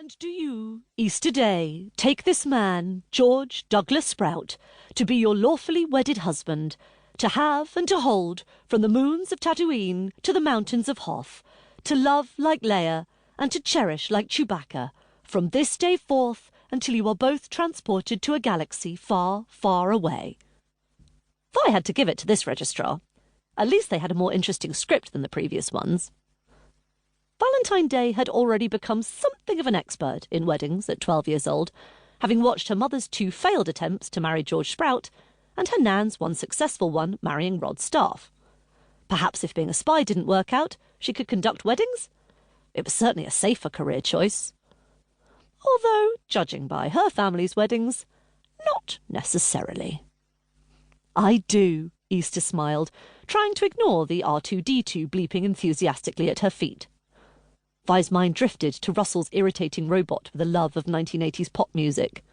And do you, Easter Day, take this man, George Douglas Sprout, to be your lawfully wedded husband, to have and to hold, from the moons of Tatooine to the mountains of Hoth, to love like Leia, and to cherish like Chewbacca, from this day forth until you are both transported to a galaxy far, far away. Vi had to give it to this registrar. At least they had a more interesting script than the previous ones. Valentine Day had already become something of an expert in weddings at 12 years old, having watched her mother's 2 failed attempts to marry George Sprout and her nan's 1 successful one marrying Rod Staff. Perhaps if being a spy didn't work out, she could conduct weddings? It was certainly a safer career choice. Although, judging by her family's weddings, not necessarily. "I do," Easter smiled, trying to ignore the R2-D2 bleeping enthusiastically at her feet. Vi's mind drifted to Russell's irritating robot with a love of 1980s pop music.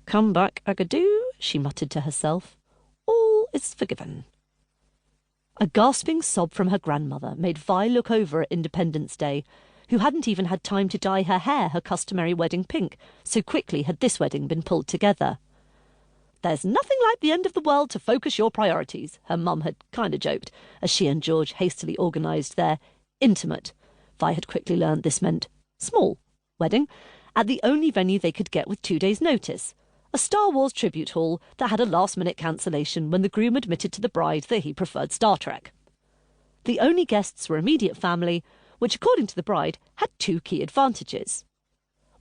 "Come back, Agadoo," she muttered to herself. "All is forgiven." A gasping sob from her grandmother made Vi look over at Independence Day, who hadn't even had time to dye her hair her customary wedding pink, so quickly had this wedding been pulled together. "There's nothing like the end of the world to focus your priorities," her mum had kind of joked, as she and George hastily organised their intimate, Vi had quickly learned this meant small, wedding, at the only venue they could get with 2 days' notice, a Star Wars tribute hall that had a last-minute cancellation when the groom admitted to the bride that he preferred Star Trek. The only guests were immediate family, which, according to the bride, had 2 key advantages.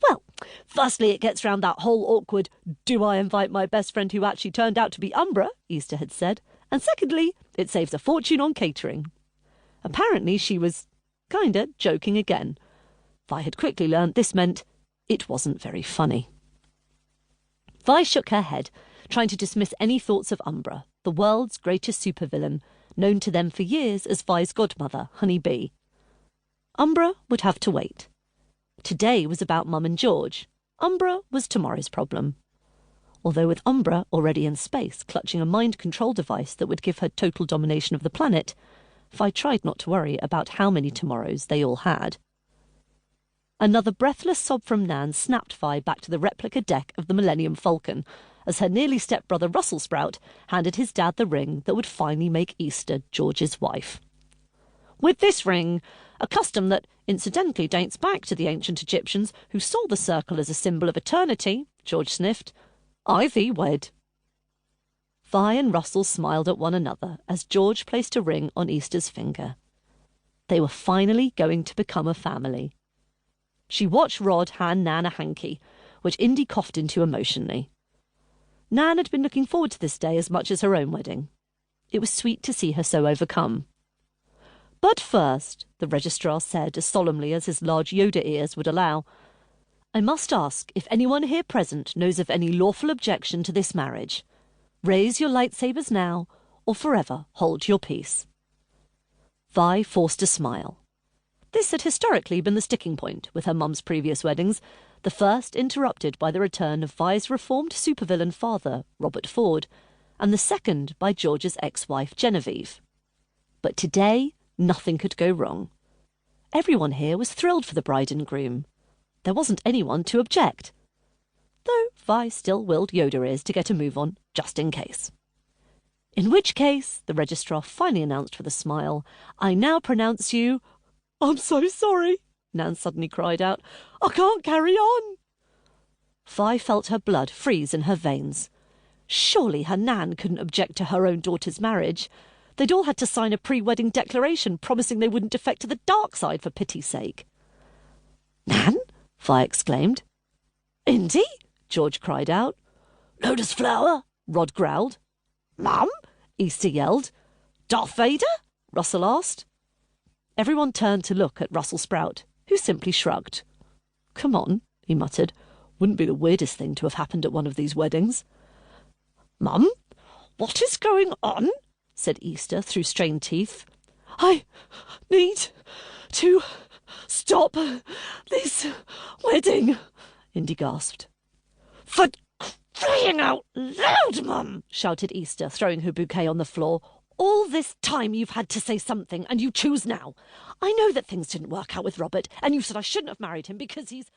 "Well, firstly, it gets round that whole awkward, do I invite my best friend who actually turned out to be Umbra?" Easter had said, and secondly, it saves a fortune on catering. Apparently she was kinda joking again. Vi had quickly learnt this meant it wasn't very funny. Vi shook her head, trying to dismiss any thoughts of Umbra, the world's greatest supervillain, known to them for years as Vi's godmother, Honey Bee. Umbra would have to wait. Today was about Mum and George. Umbra was tomorrow's problem. Although with Umbra already in space, clutching a mind control device that would give her total domination of the planet, Vi tried not to worry about how many tomorrows they all had. Another breathless sob from Nan snapped Vi back to the replica deck of the Millennium Falcon, as her nearly stepbrother Russell Sprout handed his dad the ring that would finally make Easter George's wife. "With this ring, a custom that incidentally dates back to the ancient Egyptians who saw the circle as a symbol of eternity," George sniffed, "I thee wed." Vi and Russell smiled at one another as George placed a ring on Easter's finger. They were finally going to become a family. She watched Rod hand Nan a hanky, which Indy coughed into emotionally. Nan had been looking forward to this day as much as her own wedding. It was sweet to see her so overcome. "But first," the registrar said as solemnly as his large Yoda ears would allow, "I must ask if anyone here present knows of any lawful objection to this marriage. Raise your lightsabers now, or forever hold your peace." Vi forced a smile. This had historically been the sticking point with her mum's previous weddings, the first interrupted by the return of Vi's reformed supervillain father, Robert Ford, and the second by George's ex-wife, Genevieve. But today, nothing could go wrong. Everyone here was thrilled for the bride and groom. There wasn't anyone to object. Though Vi still willed Yoda ears to get a move on, just in case. "In which case," the registrar finally announced with a smile, "I now pronounce you—" "I'm so sorry," Nan suddenly cried out. "I can't carry on." Vi felt her blood freeze in her veins. Surely her Nan couldn't object to her own daughter's marriage. They'd all had to sign a pre-wedding declaration promising they wouldn't defect to the dark side for pity's sake. "Nan?" Vi exclaimed. "Indy?" George cried out. "Lotus Flower?" Rod growled. "Mum?" Easter yelled. "Darth Vader?" Russell asked. Everyone turned to look at Russell Sprout, who simply shrugged. "Come on," he muttered. "Wouldn't be the weirdest thing to have happened at one of these weddings." "Mum, what is going on?" said Easter through strained teeth. "I need to stop this wedding," Indy gasped. "For crying out loud, Mum!" shouted Easter, throwing her bouquet on the floor. "All this time you've had to say something, and you choose now. I know that things didn't work out with Robert, and you said I shouldn't have married him because he's..."